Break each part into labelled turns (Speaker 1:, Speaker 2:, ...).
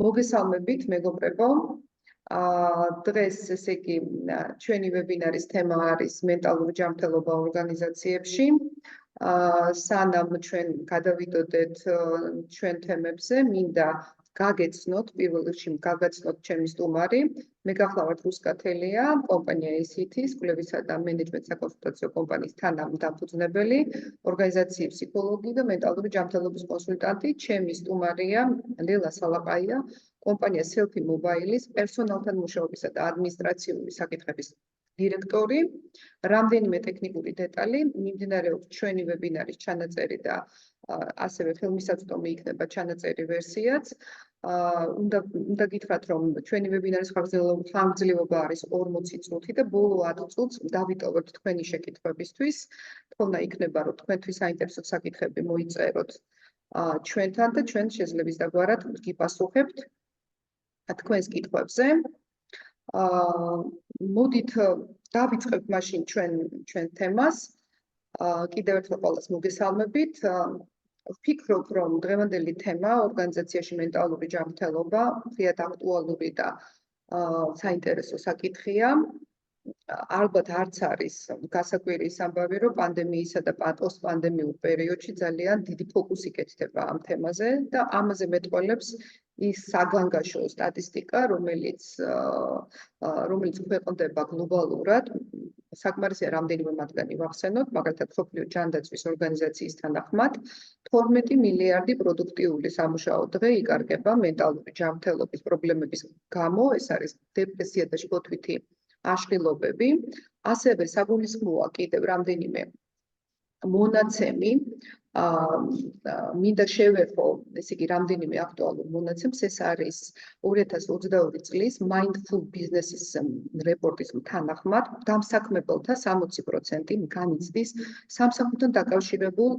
Speaker 1: მოგესალმებით, მეგობრებო. დღეს ესე იგი ჩვენი ვებინარის თემა არის მენტალური ჯანმრთელობა ორგანიზაციებში. სანამ ჩვენ გადავიდოდეთ ჩვენ თემებზე, მინდა გაგეცნოთ, პირველ რიგში გაგაცნოთ ჩემი სტუმარი. მე გახლავართ რუსკათელია, კომპანია ACT-ის, კვლევისა და მენეჯმენტ საკონსულტაციო კომპანიის თანადამფუძნებელი, ორგანიზაციის ფსიქოლოგი და მენტალური ჯანმრთელობის კონსულტანტი. ჩემი სტუმარია ლელა სალაყაია, კომპანია Selfie Mobile-ის პერსონალთან მუშაობისა და ადმინისტრაციული საკითხების დირექტორი. რამდენიმე ტექნიკური დეტალი მიმდინარეობს ჩვენი ვებინარის ჩანაწერი და ასევე ფილმისაწვდომი იქნება ჩანაწერი ვერსიაც. უნდა გითხრათ, რომ ჩვენი ვებინარის ხანგრძლივობა არის 40 წუთი და ბოლო 10 წუთს დავიტოვებთ თქვენი შეკითხვებისთვის. თქონა იქნება, რომ თქვენთვის საინტერესო საკითხები მოიწეროთ ჩვენთან და ჩვენ შეძლებს დაგვარად გიპასუხებთ თქვენს კითხვებზე. მოდით დავიწყებთ მაშინ ჩვენ თემას. კიდევ ერთხელ ყველას მოგესალმებით. ვფიქრობ, რომ დღევანდელი თემა ორგანიზაციაში მენტალური ჯანმრთელობა ღიად აქტუალური და საინტერესო საკითხია. ალბათ არც არის გასაკვირი ის ამბავი, რომ პანდემიისა და პოსტპანდემიურ პერიოდში ძალიან დიდი ფოკუსი კეთდება ამ თემაზე და ამაზე მეტყველებს ის საგანგაშო სტატისტიკა, რომელიც ქვეყნდება გლობალურად. საკმარისია რამდენიმე მათგანი ვახსენოთ, მაგალითად მსოფლიო ჯანდაცვის ორგანიზაციის თანახმად 12 მილიარდი პროდუქტიული სამუშაო დღე იკარგება მენტალური ჯანმრთელობის პრობლემების გამო, ეს არის დეპრესია და შფოთვითი აშლილობები. ასევე საგულისხმოა კიდევ რამდენიმე მონაცემი. მინდა შევერხო, ესე იგი, რამდენიმე აქტუალურ მონაცემს. ეს არის 2022 წლის Mindful Business-ის რეპორტის თანახმად, დამსაქმებელთა 60% განიცდის სამსახურთან დაკავშირებულ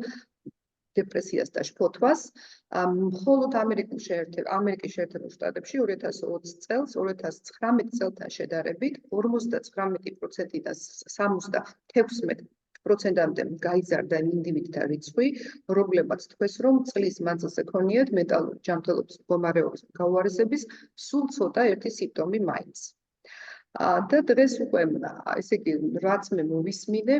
Speaker 1: დეპრესიას და შფოთვას. მხოლოდ ამერიკის შეერთებულ შტატებში 2020 წელს 2019 წელთან შედარებით 59%-დან 76%-მდე გაიზარდა ინდივიდთა რიცხვი, რომლებმაც თქვეს, რომ წლის მანძილზე ქონიათ მენტალური ჯანმრთელობის მდგომარეობის გაუარესების სულ ცოტა ერთი სიმპტომი მაინც. და დღეს უკვე, ესე იგი, რაც მე მოვისმინე,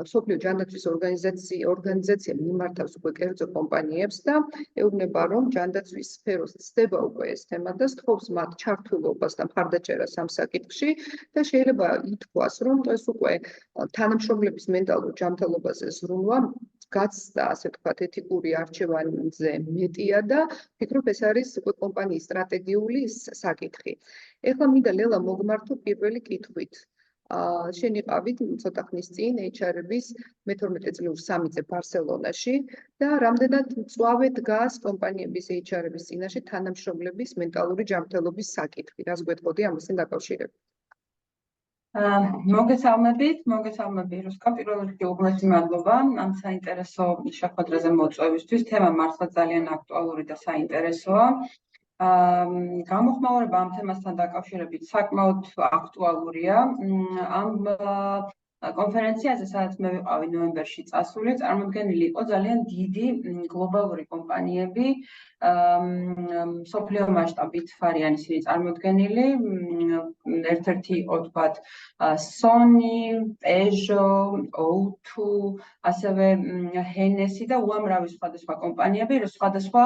Speaker 1: მსოფლიო ჯანდაცვის ორგანიზაცია მიმართავს უკვე კერძო კომპანიებს და ეუბნება, რომ ჯანდაცვის სფეროს ცდება უკვე ეს თემა და სთხოვს მათ ჩართულობას და მხარდაჭერას ამ საკითხში და შეიძლება ითქვას, რომ ეს უკვე თანამშრომლების მენტალურ ჯანმრთელობაზე ზრუნვა გაცდა, ასე ვთქვათ, ეთიკური არჩევანზე მეტია და ვფიქრობ, ეს არის უკვე კომპანიის სტრატეგიული საკითხი. ეხლა მინდა ლელა მოგმართო პირველი კითხვით. შენ იყავით ცოტა ხნის წინ HR-ების მე-12 წლიურ სამიტზე ბარსელონაში და რამდენად მწვავე დგას კომპანიების HR-ების წინაშე თანამშრომლების მენტალური ჯანმრთელობის საკითხი. რას გვეტყოდი ამასთან დაკავშირებით?
Speaker 2: მოგესალმებით, რუსკა, პირველ რიგში უღმესი მადლობა ამ საინტერესო შეხვედრაზე მოწვევისთვის. თემა მართლა ძალიან აქტუალური და საინტერესოა. გამოხმაურება ამ თემასთან დაკავშირებით საკმაოდ აქტუალურია. ამ კონფერენციაზე, სადაც მე ვიყავი ნოემბერში წასული, წარმოდგენილი იყო ძალიან დიდი გლობალური კომპანიები, მსოფლიო მასშტაბით არიან ისინი წარმოდგენილი. ერთ-ერთი იყო თქვათ Sony, Peugeot, O2, ასევე Hennessy და უამრავი სხვადასხვა კომპანიები, სხვადასხვა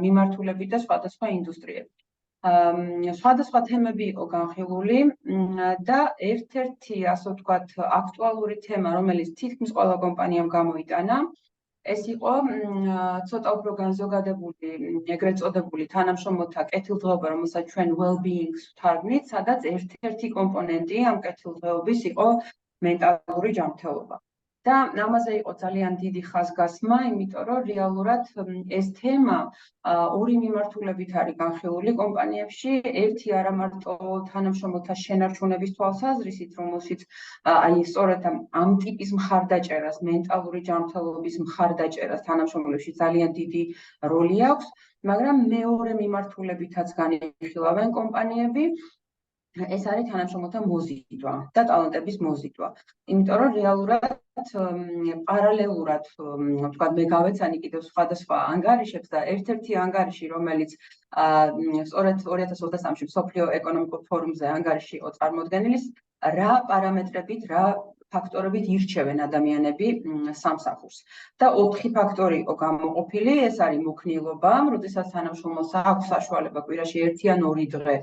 Speaker 2: მიმართულებით და სხვადასხვა ინდუსტრიები. სხვადასხვა თემები იყო განხილული და ერთ-ერთი, ასე ვთქვათ, აქტუალური თემა, რომელიც თითქმის ყველა კომპანიამ გამოიტანა, ეს იყო ცოტა უფრო განზოგადებული, ეგრეთ წოდებული თანამშრომელთა კეთილდღეობა, რომელსაც ჩვენ well-being-ს ვთარგმნით, სადაც ერთ-ერთი კომპონენტი ამ კეთილდღეობის იყო მენტალური ჯანმრთელობა. და ამაზე იყო ძალიან დიდი ხაზგასმა, იმიტომ რომ რეალურად ეს თემა ორი მიმართულებით არის განხილული კომპანიებში. ერთი არა მარტო თანამშრომელთა შენარჩუნების თვალსაზრისით, რომელშიც აი სწორედ ამ ტიპის მხარდაჭერას, მენტალური ჯანმრთელობის მხარდაჭერას თანამშრომლებში ძალიან დიდი როლი აქვს, მაგრამ მეორე მიმართულებითაც განიხილავენ კომპანიები. ეს არის თანამშრომელთა მოზიდვა და ტალანტების მოზიდვა. იმიტომ რომ რეალურად პარალელურად ვთქვათ, მე გავეცანი კიდევ სხვადასხვა ანგარიშებს და ერთ-ერთი ანგარიში, რომელიც სწორედ 2023-ში მსოფლიო ეკონომიკურ ფორუმზე ანგარიში იყო წარმოდგენილი, რა პარამეტრებით, რა ფაქტორებით ირჩევენ ადამიანები სამსახურს. და 4 ფაქტორი იყო გამოყოფილი, ეს არის მოქნილობა, როდესაც თანამშრომელს აქვს საშუალება კვირაში 1 ან 2 დღე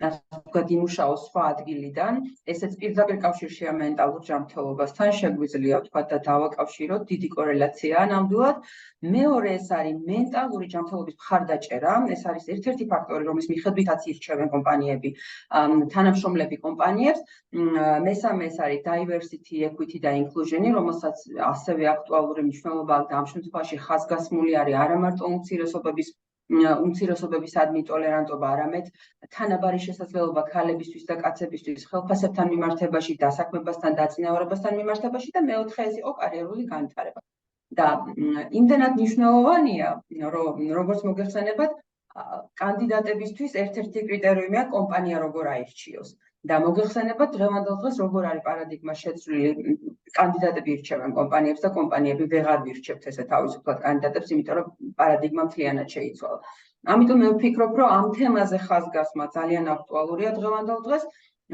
Speaker 2: იმუშაოს სხვა ადგილიდან, ესეც პირდაპირ კავშირშია მენტალურ ჯანმრთელობასთან, შეგვიძლია ვთქვათ და დავაკავშიროთ, დიდი კორელაციაა ნამდვილად. მეორე ეს არის მენტალური ჯანმრთელობის მხარდაჭერა, ეს არის ერთ-ერთი ფაქტორი, რომლის მიხედვითაც ირჩევენ კომპანიები, თანამშრომლები კომპანიებს. მესამე ეს არის diversity, equity და inclusion, რომელსაც ასევე აქტუალური მნიშვნელობა აქვს და ამ შემთხვევაში ხაზგასმული არის არა მარტო უმცირესობებისადმი ტოლერანტობა, არამედ თანაბარი შესაძლებლობა ქალებისთვის და კაცებისთვის ხელფასებთან მიმართებაში, დასაქმებასთან, დაწინაურებასთან მიმართებაში და მეოთხე ეს იყო კარიერული განვითარება. და იმდენად მნიშვნელოვანია, რომ როგორც მოგეხსენებათ, კანდიდატებისთვის ერთ-ერთი კრიტერიუმია კომპანია როგორ აირჩიოს. და მოგეხსენებათ, დღევანდელ დღეს როგორ არის პარადიგმა შეცვლილი, კანდიდატები ირჩევენ კომპანიებს და კომპანიები ვეღარ ვირჩევთ ესე თავისუფლად კანდიდატებს, იმიტომ რომ პარადიგმა მთლიანად შეიცვალა. ამიტომ მე ვფიქრობ, რომ ამ თემაზე ხაზგასმა ძალიან აქტუალურია დღევანდელ დღეს,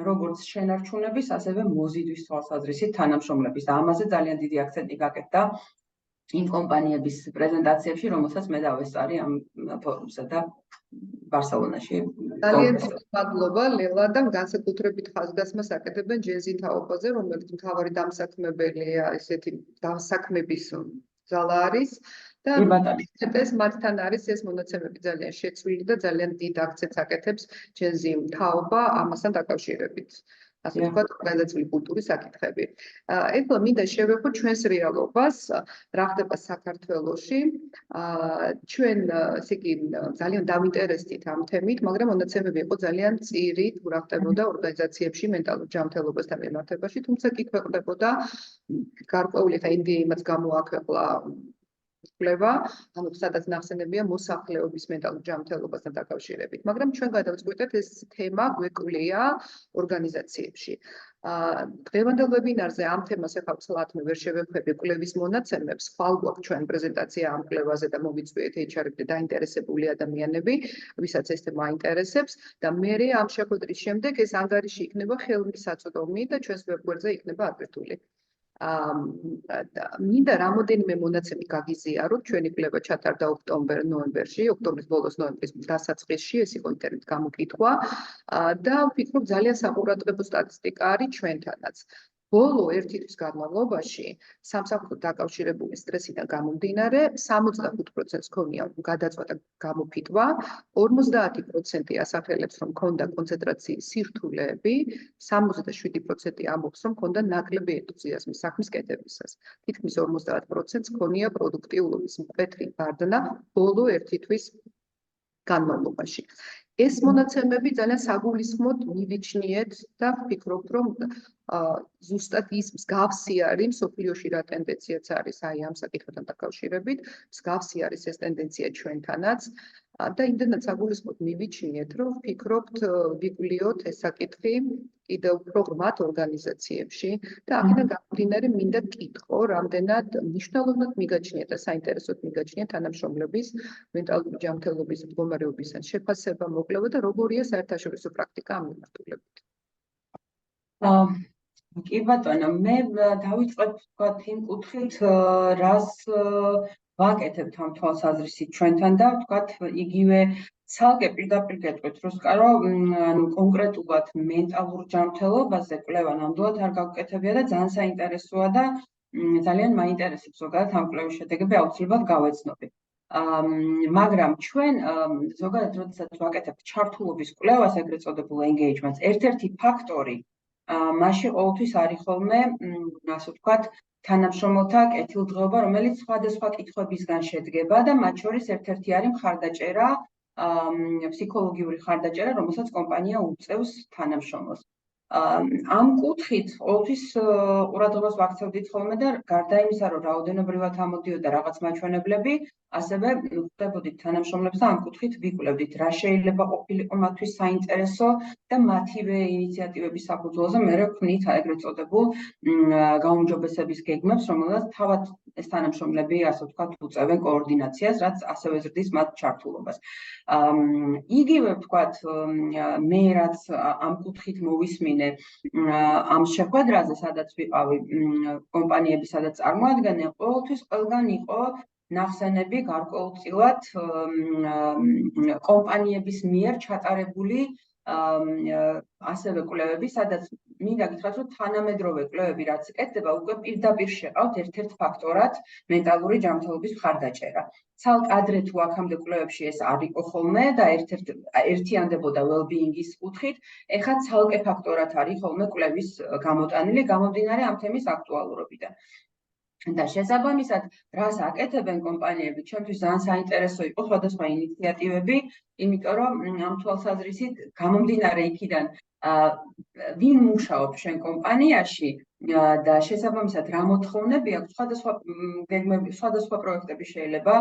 Speaker 2: როგორც შენარჩუნების, ასევე მოზიდვის თვალსაზრისით თანამშრომლების და ამაზე ძალიან დიდი აქცენტი გაკეთდა იმ კომპანიების პრეზენტაციებში, რომელსაც მე დავესწარი ამ ფორუმზე და ბარსელონაში.
Speaker 1: ძალიან მადლობა ლელა და განსაკუთრებით ხაზგასმას აკეთებენ ჯენზი თაობაზე, რომელიც მთავარი დამსაქმებელია ესეთი დასაქმების ძალა არის და ეს მათთან არის ეს მონაცემები ძალიან შეცვლილი და ძალიან დიდ აქცენტს აკეთებს ჯენზი თაობა ამასთან დაკავშირებით. ასე ვთქვათ, ორგანიზაციული კულტურის საკითხები. ეხლა მინდა შევეხო ჩვენს რეალობას, რა ხდება საქართველოში. ჩვენ ესე იგი ძალიან დავინტერესდით ამ თემით, მაგრამ მონაცემები იყო ძალიან მწირი, თუ რა ხდებოდა ორგანიზაციებში მენტალურ ჯანმრთელობასთან მიმართებაში, თუმცა კი ქვეყნდებოდა გარკვეული ხა NDA-მაც გამოაქვეყნა კვლევა, ანუ სადაც ნახსენებია მოსახლეობის მენტალურ ჯანმრთელობასთან დაკავშირებით, მაგრამ ჩვენ გადავწყვეტეთ ეს თემა გვეკვლია ორგანიზაციებში. დღევანდელ ვებინარზე ამ თემას ახლა ცლად მე ვერ შევეხვები კვლევის მონაცემებს, ხვალ გვაქვს ჩვენ პრეზენტაცია ამ კვლევაზე და მოვიწვიეთ HR-ები და დაინტერესებული ადამიანები, ვისაც ეს თემა აინტერესებს და მე ამ შეხვედრის შემდეგ ეს ანგარიში იქნება ხელმისაწვდომი და ჩვენს ვებგვერდზე იქნება ატვირთული. მინდა რამოდენიმე მონაცემი გაგიზიაროთ, ჩვენი კვლევა ჩატარდა ოქტომბერ-ნოემბერში, ოქტომბრის ბოლოს ნოემბრის დასაწყისში, ეს იყო ინტერნეტ გამოკითხვა და ვფიქრობ ძალიან საყურადღებო სტატისტიკა არის ჩვენთანაც. ბოლო ერთი თვის განმავლობაში სამსახურთან დაკავშირებული სტრესიდან გამომდინარე 65%-ს ქონია გადაწვა და გამოფიტვა, 50% ასახელებს, რომ ქონდა კონცენტრაციის სირთულეები, 67% ამბობს, რომ ქონდა ნაკლები ენთუზიაზმი საქმის კეთებისას. თითქმის 50%-ს ქონია პროდუქტიულობის მკვეთრი ბარდნა ბოლო ერთი თვის განმავლობაში. ეს მონაცემები ძალიან საგულისხმოდ მივიჩნიეთ და ვფიქრობ, რომ ზუსტად ის მსგავსი არის მსოფლიოში რა ტენდენციაც არის აი ამ საკითხთან დაკავშირებით, მსგავსი არის ეს ტენდენცია ჩვენთანაც და იმდენად საგულისხმოდ მივიჩნიეთ, რომ ვფიქრობთ ვიკვლიოთ ეს საკითხი კიდევ უფრო ღრმად ორგანიზაციებში და აქედან გამომდინარე მინდა გკითხო, რამდენად მნიშვნელოვნად მიგაჩნიათ და საინტერესოდ მიგაჩნიათ თანამშრომლების მენტალური ჯანმრთელობის მდგომარეობისთან შეფასება, მოკვლევა და როგორია საერთაშორისო პრაქტიკა ამ მიმართულებით.
Speaker 2: კი ბატონო, მე დავიწყებ ვთქვათ იმ კუთხით, რას ვაკეთებთ ამ თვალსაზრისით ჩვენთან და ვთქვათ იგივე ცალკე პირდაპირ გეტყვით, რუსკარო, ანუ კონკრეტულად მენტალურ ჯანმრთელობაზე კვლევა ნამდვილად არ გავკეთებია და ძალიან საინტერესოა და ძალიან მაინტერესებს ზოგადად ამ კვლევის შედეგები აუცილებლად გავეცნობი. მაგრამ ჩვენ ზოგადად როდესაც ვაკეთებთ ჩართულობის კვლევას, ეგრეთ წოდებულ engagements, ერთ-ერთი ფაქტორი მასში ყოველთვის არის ხოლმე, ასე ვთქვათ, თანამშრომელთა კეთილდღეობა, რომელიც სხვადასხვა კითხვებისგან შედგება და მათ შორის ერთ-ერთი არის მხარდაჭერა, ფსიქოლოგიური მხარდაჭერა, რომელსაც კომპანია უწევს თანამშრომელს. ამ კუთხით ყოველთვის ყურადღებას ვაქცევდით ხოლმე და გარდა იმისა, რომ რაოდენობრივად ამოდიოდა რაღაც მაჩვენებლები, ასევე ხვდებოდით თანამშრომლებს და ამ კუთხით ვიკვლევდით რა შეიძლება ყოფილიყო მათთვის საინტერესო და მათივე ინიციატივების საფუძველზე მე ვქმნით ეგრეთ წოდებულ გაუმჯობესების გეგმებს, რომელსაც თავად ეს თანამშრომლები, ასე ვთქვათ, უწევენ კოორდინაციას, რაც ასევე ზრდის მათ ჩართულობას. იგივე ვთქვათ, მე რაც ამ კუთხით მოვისმინე ამ შეხვედრაზე, სადაც ვიყავი კომპანიები, სადაც წარმოადგენენ, ყოველთვის ყველგან იყო ნახსენები გარკვეულწილად კომპანიების მიერ ჩატარებული ასევე კვლევები, სადაც მინდა გითხრათ, რომ თანამედროვე კვლევები რაც ეკეთება, უკვე პირდაპირ შეყავთ ერთ-ერთ ფაქტორად მენტალური ჯანმრთელობის მხარდაჭერა. ცალკე ადრე თუ აქამდე კვლევებში ეს არ იყო ხოლმე და ერთიანდებოდა well-being-ის კუთხით, ეხლა ცალკე ფაქტორად არის ხოლმე კვლევის გამოტანილი, გამომდინარე ამ თემის აქტუალურობიდან. და შესაბამისად, რას აკეთებენ კომპანიები, ჩემთვის ძალიან საინტერესო იყო სხვადასხვა ინიციატივები, იმიტომ რომ ამ თვალსაზრისით გამომდინარე იქიდან, ვინ მუშაობს შენ კომპანიაში და შესაბამისად რა მოთხოვნები აქვს, სხვადასხვა გეგმები, სხვადასხვა პროექტები შეიძლება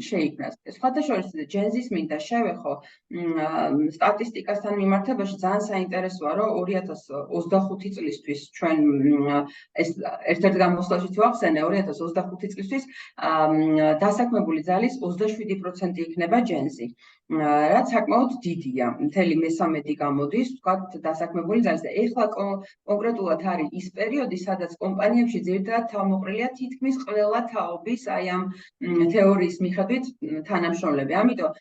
Speaker 2: შეიქმნას. სხვათა შორის ჯენზის მინდა შევეხო სტატისტიკასთან მიმართებაში ძალიან საინტერესოა, რომ 2025 წლისთვის ჩვენ ეს ერთ-ერთ გამოსვლაშიც ვახსენე, 2025 წლისთვის დასაქმებული ძალის 27% იქნება ჯენზი. რაც საკმაოდ დიდია, მთელი მესამედი გამოდის, ვთქვათ, დასაქმებული ძალის და ეხლა კონკრეტულად არის ის პერიოდი, სადაც კომპანიებში ძირითადად თავმოყრილია თითქმის ყველა თაობის აი ამ თეორიის მიხედვით თანამშრომლები. ამიტომ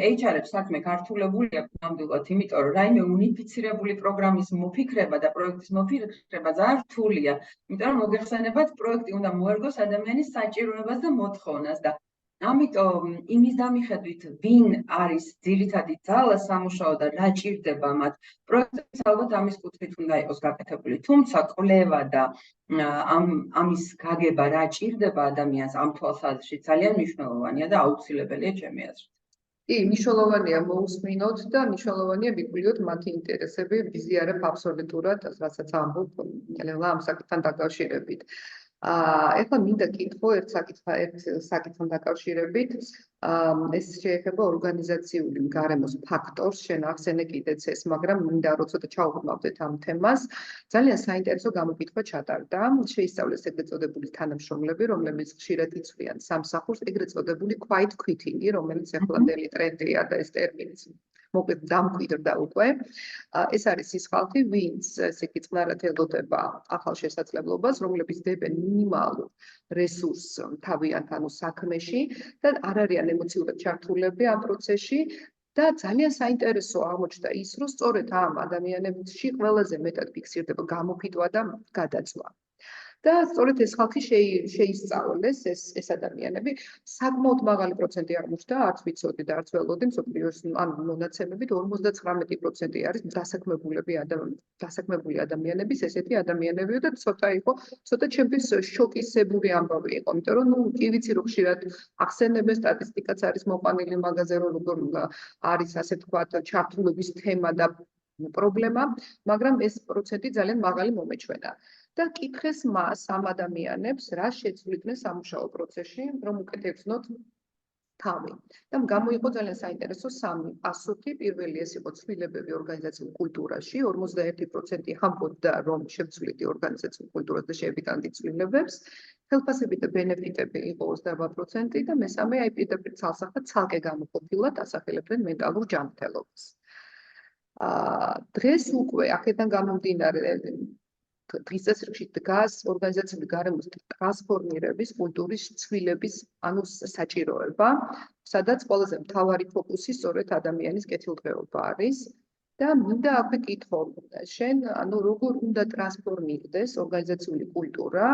Speaker 2: HR-ებს საქმე გართულებულია ნამდვილად, იმიტომ რომ რაიმე უნიფიცირებული პროგრამის მოფიქრება და პროექტის მოფიქრება ძალიან რთულია, იმიტომ რომ მოგეხსენებათ, პროექტი უნდა მოერგოს ადამიანის საჭიროებას და მოთხოვნას და ამიტომ იმის დამიხედვით, ვინ არის ძირითადი ძალა სამუშაო და რა ჭირდება მათ, პროექტებს ალბათ ამის კუთხით უნდა იყოს გაკეთებული. თუმცა კვლევა და ამის გაგება რა ჭირდება ადამიანს ამ თვალსაზრისით ძალიან მნიშვნელოვანია და აუცილებელია ჩემი აზრით.
Speaker 1: კი, მნიშვნელოვანია მოусმინოთ და მნიშვნელოვანია ვიკვლიოთ მათი ინტერესები, ვიზიარებ აბსოლუტურად, რასაც ამბობ ამ საკითხთან დაკავშირებით. ეხლა მინდა კითხო ერთ საკითხთან დაკავშირებით, ეს შეეხება ორგანიზაციული გარემოს ფაქტორს, შენ ახსენე კიდეც ეს, მაგრამ მინდა რომ ცოტა ჩავყრმავდეთ ამ თემას. ძალიან საინტერესო გამოკითხვა ჩატარდა, შეისწავლეს ეგრეთ წოდებული თანამშრომლები, რომლებიც ხშირად იცვლიან სამსახურს, ეგრეთ წოდებული quiet quitting, რომელიც ახლანდელი ტრენდია და ეს ტერმინიც მოკლედ დამკვიდრდა უკვე. ეს არის ის ხალხი, ვინც ესე იგი წყნარად ელოდება ახალ შესაძლებლობას, რომლებიც დებენ მინიმალურ რესურსს თავიანთ საქმეში და არ არიან ემოციურად ჩართულები ამ პროცესში. და ძალიან საინტერესო აღმოჩნდა ის, რომ სწორედ ამ ადამიანებში ყველაზე მეტად ფიქსირდება გამოფიტვა და გადაწვა. და სწორედ ეს ხალხი შეისწავლეს ეს ადამიანები, საკმაოდ მაღალი პროცენტი აღმოჩნდა, არც ვიცოდი და არც ველოდი, მსოფლიოს ან მონაცემებით 59% არის დასაქმებული ადამიანების ესეთი ადამიანები და ცოტა ჩემთვის შოკისებური ამბავი იყო, იმიტომ რომ კი ვიცი რომ ხშირად ახსენებენ სტატისტიკაც არის მოყვანილი მაგაზე, რომ როგორ არის ასე ვთქვათ ჩართულობის თემა და პრობლემა, მაგრამ ეს პროცენტი ძალიან მაღალი მომეჩვენა. და კითხეს მას ამ ადამიანებს, რა შეცვლიდნენ სამუშაო პროცესში, რომ უკეთებსნოთ თავი. და გამოიყო ძალიან საინტერესო სამი პასუხი. პირველი ეს იყო ცვლილებები ორგანიზაციულ კულტურაში, 41% ამბობდა, რომ შევცვლიდი ორგანიზაციულ კულტურას და შევიტანდი ცვლილებებს. ხელფასები და ბენეფიტები იყო 28% და მესამე აი პირდაპირ ცალსახად ცალკე გამოყოფილად ასახელებდნენ მენტალურ ჯანმრთელობას. დღეს უკვე აქედან გამომდინარე დღის წესრიგში დგას ორგანიზაციული გარემოს ტრანსფორმირების კულტურის ცვლილების საჭიროება, სადაც ყველაზე მთავარი ფოკუსი სწორედ ადამიანის კეთილდღეობა არის. და მინდა აქვე კითხო, შენ როგორ უნდა ტრანსფორმირდეს ორგანიზაციული კულტურა,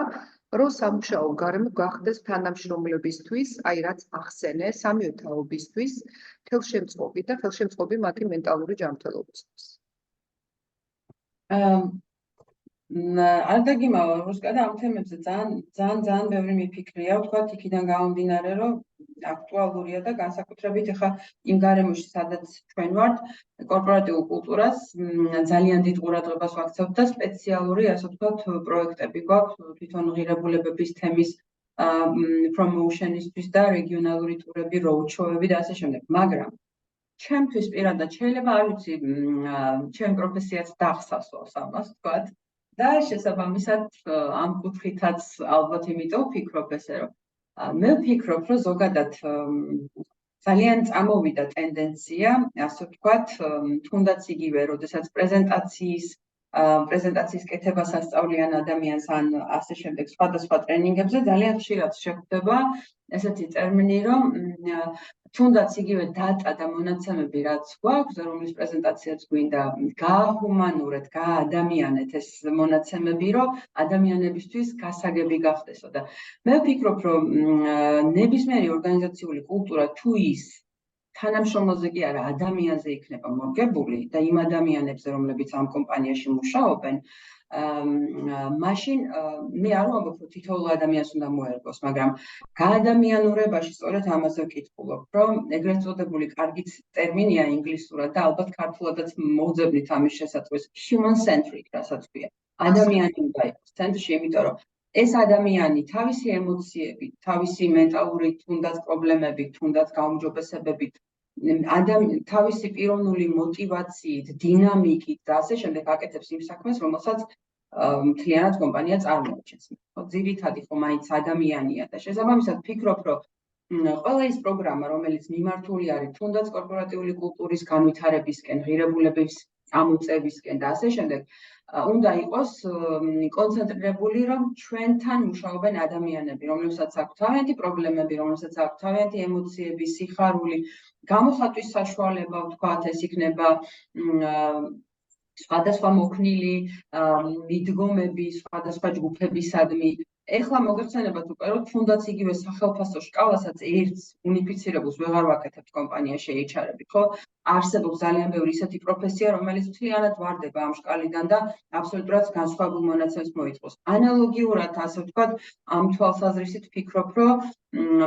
Speaker 1: რომ სამუშაო გარემო გახდეს თანამშრომლებისთვის, აი რაც ახსენე, სამივე თაობისთვის, ხელშემწყობი და ხელშემწყობი მათი მენტალური ჯანმრთელობისთვის.
Speaker 2: არ დაგიმავა რუსკადა ამ თემებზე ძალიან ბევრი მიფიქრია, ვთქვათ, იქიდან გამომდინარე, რომ აქტუალურია და განსაკუთრებით ახლა იმ გარემოში, სადაც ჩვენ ვართ, კორპორატიულ კულტურას ძალიან დიდ ყურადღებას ვაქცევთ და სპეციალური, ასე ვთქვათ, პროექტები გვაქვს თვითონ ღირებულებების თემის პრომოუშენისთვის და რეგიონალური ტურები, როუდ-შოუები და ასე შემდეგ. მაგრამ ჩემთვის პირადად შეიძლება არ ვიცი, ჩემ პროფესიაც დახსასვავს ამას ვთქვათ და შესაბამისად ამ კუთხითაც ალბათ იმიტომ ვფიქრობ ესე, რომ მე ვფიქრობ, რომ ზოგადად ძალიან წამოვიდა ტენდენცია, ასე ვთქვათ, თუნდაც იგივე, როდესაც პრეზენტაციის კეთებას ასწავლიან ადამიანს ან ასე შემდეგ სხვადასხვა ტრენინგებზე ძალიან ხშირად შეხვდება ესეთი ტერმინი, რომ თუნდაც იგივე დატა და მონაცემები რაც გვაქვს, რომლის პრეზენტაციაც გვინდა გააჰუმანურეთ, გააადამიანეთ ეს მონაცემები, რომ ადამიანებისთვის გასაგები გახდესო და მე ვფიქრობ, რომ ნებისმიერი ორგანიზაციული კულტურა თუ ის თანამშრომელზე კი არა ადამიანზე იქნება მორგებული და იმ ადამიანებზე, რომლებიც ამ კომპანიაში მუშაობენ, მაშინ მე არ ვამბობ, რომ თითოეულ ადამიანს უნდა მოერგოს, მაგრამ გაადამიანურებაში სწორედ ამაზე ვკითხულობ, რომ ეგრეთ წოდებული კარგი ტერმინია ინგლისურად და ალბათ ქართულადაც მოვძებნით ამის შესაძლოა human centric, რასაც ქვია. ადამიანი უნდა იყოს ცენტრში, იმიტომ რომ ეს ადამიანი თავისი ემოციებით, თავისი მენტალური თუნდაც პრობლემებით, თუნდაც გაუმჯობესებებით, თავისი პიროვნული მოტივაციით, დინამიკით და ასე შემდეგ აკეთებს იმ საქმეს, რომელსაც მთლიანად კომპანია წარმოაჩენს. ძირითადი ხო მაინც ადამიანია და შესაბამისად ვფიქრობ, რომ ყველა ის პროგრამა, რომელიც მიმართული არის თუნდაც კორპორატიული კულტურის განვითარებისკენ, ღირებულების ამოწევისკენ და ასე შემდეგ, უნდა იყოს კონცენტრირებული, რომ ჩვენთან მუშაობენ ადამიანები, რომლებსაც აქვთ თავიანთი პრობლემები, რომლებსაც აქვთ თავიანთი ემოციები, სიხარული, გამოხატვის საშუალება, ვთქვათ, ეს იქნება სხვადასხვა მოქნილი მიდგომები, სხვადასხვა ჯგუფებისადმი. ეხლა მოგეხსენებათ უკვე, რომ თუნდაც იგივე სახელფასო შკალასაც ერთს უნიფიცირებულს ვეღარ ვაკეთებთ კომპანიაში HR-ები, ხო? არსებობს ძალიან ბევრი ისეთი პროფესია, რომელიც მთლიანად ვარდება ამ შკალიდან და აბსოლუტურად განსხვავებულ მონაცემს მოითხოვს. ანალოგიურად, ასე ვთქვათ, ამ თვალსაზრისით ვფიქრობ, რომ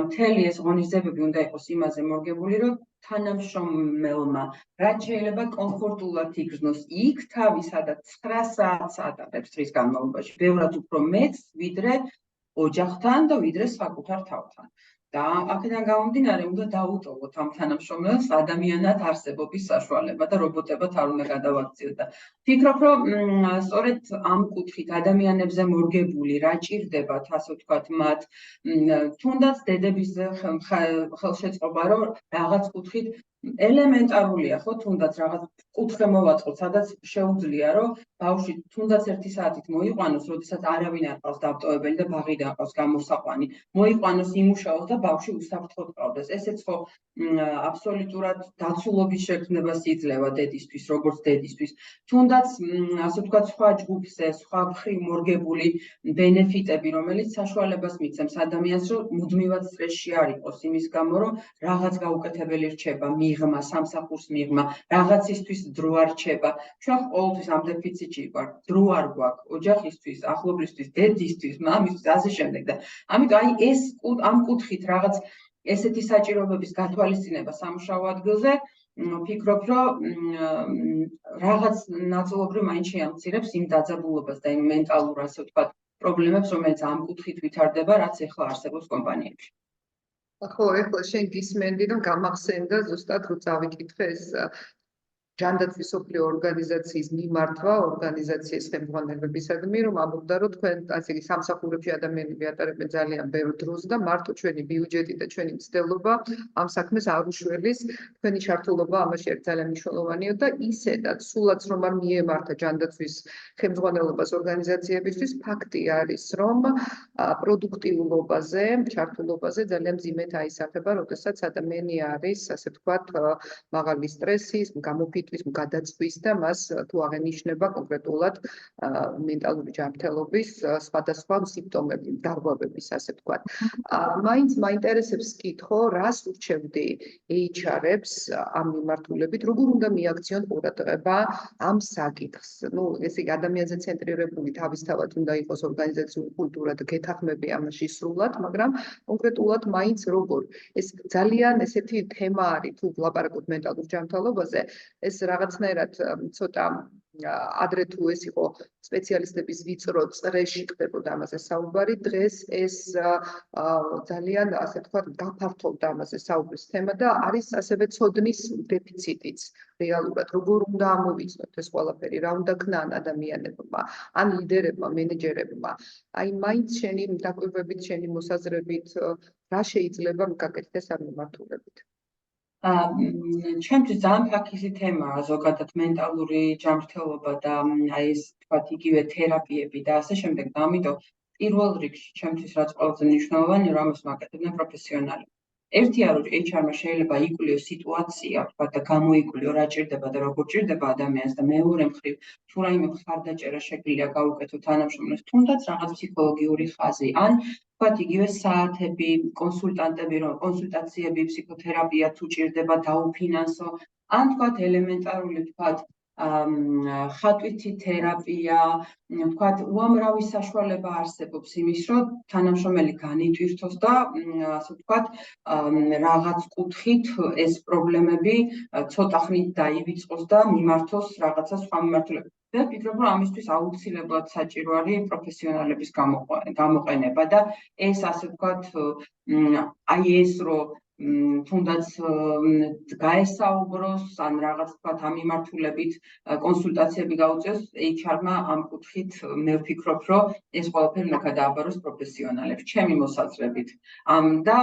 Speaker 2: მთელი ეს ღონისძიებები უნდა იყოს იმაზე მორგებული, რომ თანამშრომელმა რაც შეიძლება კომფორტულად იგრძნოს იქ თავი, სადაც 9 საათს ატარებს დღის განმავლობაში, ბევრად უფრო მეც, ვიდრე ოჯახთან და ვიდრე საკუთარ თავთან. და აქედან გამომდინარე, უნდა დაუტოვოთ ამ თანამშრომელს ადამიანად არსებობის საშუალება და რობოტებად არ უნდა გადავაქციოთ და ვფიქრობ, რომ სწორედ ამ კუთხით ადამიანებზე მორგებული რა ჭირდებათ, ასე ვთქვათ, მათ თუნდაც დედების ხელშეწყობა, რომ რაღაც კუთხით ელემენტარულია, ხო, თუნდაც რაღაც კუთხე მოვაწყოთ, სადაც შეუძლია, რომ ბავშვი თუნდაც 1 საათით მოიყვანოს, როდესაც არავინ არ ყავს დავტოვებელი და ბაღიდან არ ყავს გამოსაყვანი, მოიყვანოს იმუშაოს და ბავშვი უსაფრთხოდ ყავდეს. ესეც ხო აბსოლუტურად დაცულობის შეგრძნებას იძლევა დედისთვის, როგორც დედისთვის. თუნდაც, ასე ვთქვათ, სხვა ჯგუფზე, სხვა მხრივ მორგებული ბენეფიტები, რომელიც საშუალებას მიცემს ადამიანს, რომ მუდმივად სტრესში არ იყოს, იმის გამო, რომ რაღაც გაუკეთებელი რჩება, მიღმა, სამსახურს მიღმა, რაღაცისთვის დრო არ რჩება. ჩვენ ყოველთვის ამ დეფიციტში ვართ, დრო არ გვაქვს ოჯახისთვის, ახლობლისთვის, დედისთვის, მამისთვის, ასე შემდეგ და ამიტომ აი ეს ამ კუთხით რაღაც ესეთი საჭიროებების გათვალისწინება სამუშაო ადგილზე, ვფიქრობ, რომ რაღაც ნაწილობრივ მაინც შეამცირებს იმ დაძაბულობას და იმ მენტალურ, ასე ვთქვათ, პრობლემებს, რომელიც ამ კუთხით ვითარდება, რაც ეხლა არსებობს კომპანიებში.
Speaker 1: ხო, ეხლა შენ გისმენდი, რომ გამახსენდა ზუსტად რო წავიკითხე ეს ჯანდაცვის მსოფლიო ორგანიზაციის მიმართვა ორგანიზაციის ხელმძღვანელებისადმი, რომ ამბობდა, რომ თქვენ ასე იგი სამსახურებში ადამიანები ატარებენ ძალიან ბევრ დროს და მარტო ჩვენი ბიუჯეტი და ჩვენი მცდელობა ამ საქმეს არ უშველის, თქვენი ჩართულობა ამაში არის ძალიან მნიშვნელოვანია და ისედაც სულაც რომ არ მიემართა ჯანდაცვის ხელმძღვანელობას ორგანიზაციებისთვის, ფაქტი არის, რომ პროდუქტიულობაზე, ჩართულობაზე ძალიან მძიმედ აისახება, როდესაც ადამიანი არის, ასე ვთქვათ, მაღალი სტრესის, გამოფიტვის, გადაწვის და მას თუ აღენიშნება კონკრეტულად მენტალური ჯანმრთელობის სხვადასხვა სიმპტომები, დარღვევების, ასე ვთქვათ. მაინც მაინტერესებს კითხო, რას ურჩევდი HR-ებს ამ მიმართულებით, როგორ უნდა მიაქციონ ყურადღება ამ საკითხს. ნუ ესე იგი ადამიანზე ცენტრირებული თავისთავად უნდა იყოს ორგანიზაციული კულტურა და გეთანხმები ამაში სრულად, მაგრამ კონკრეტულად მაინც როგორ. ეს ძალიან ესეთი თემა არის, თუ ვლაპარაკობთ მენტალურ ჯანმრთელობაზე, ეს რაღაცნაირად ცოტა ადრე თუ ეს იყო სპეციალისტების ვიწრო წრეში ხდებოდა ამაზე საუბარი, დღეს ეს ძალიან ასე ვთქვათ გაფართოვდა ამაზე საუბრის თემა და არის ასევე ცოდნის დეფიციტიც რეალურად როგორ უნდა ამოვიცნოთ ეს ყველაფერი, რა უნდა ქნან ადამიანებმა, ან ლიდერებმა, მენეჯერებმა. აი მაინც შენი დაკვირვებით, შენი მოსაზრებით რა შეიძლება გაკეთდეს ამ მიმართულებით?
Speaker 2: ჩემთვის ძალიან ფაქიზი თემაა ზოგადად მენტალური ჯანმრთელობა და აი ეს თქვათ იგივე თერაპიები და ასე შემდეგ და ამიტომ პირველ რიგში ჩემთვის რაც ყველაზე მნიშვნელოვანია რომ ამას მაკეთებდნენ პროფესიონალები. ერთია რომ HR-მა შეიძლება იკვლიოს სიტუაცია, თქვათ და გამოიკვლიო რა ჭირდება და როგორ ჭირდება ადამიანს და მეორე მხრივ თუ რაიმე მხარდაჭერა შეგვიძლია გავუკეთოთ თანამშრომლებს, თუნდაც რაღაც ფსიქოლოგიური ხაზი ან თქვათ იგივე საათები, კონსულტაციები, ფსიქოთერაპია თუ ჭირდება დაუფინანსო, ან თქვათ ელემენტარული თქვათ ხატვითი თერაპია, თქვათ უამრავი საშუალება არსებობს იმის, რომ თანამშრომელი განიტვირთოს და ასე ვთქვათ, რაღაც კუთხით ეს პრობლემები ცოტა ხნით დაივიწყოს და მიმართოს რაღაცა სხვა მიმართულებით. და ვფიქრობ, რომ ამისთვის აუცილებლად საჭირო არის პროფესიონალების გამოყენება და ეს ასე ვთქვათ, აი ეს რომ თუნდაც გაესაუბროს ან რაღაც თქვათ ამ მიმართულებით კონსულტაციები გაუწიოს HR-მა ამ კუთხით მე ვფიქრობ, რომ ეს ყველაფერი უნდა გადააბაროს პროფესიონალებს, ჩემი მოსაზრებით. და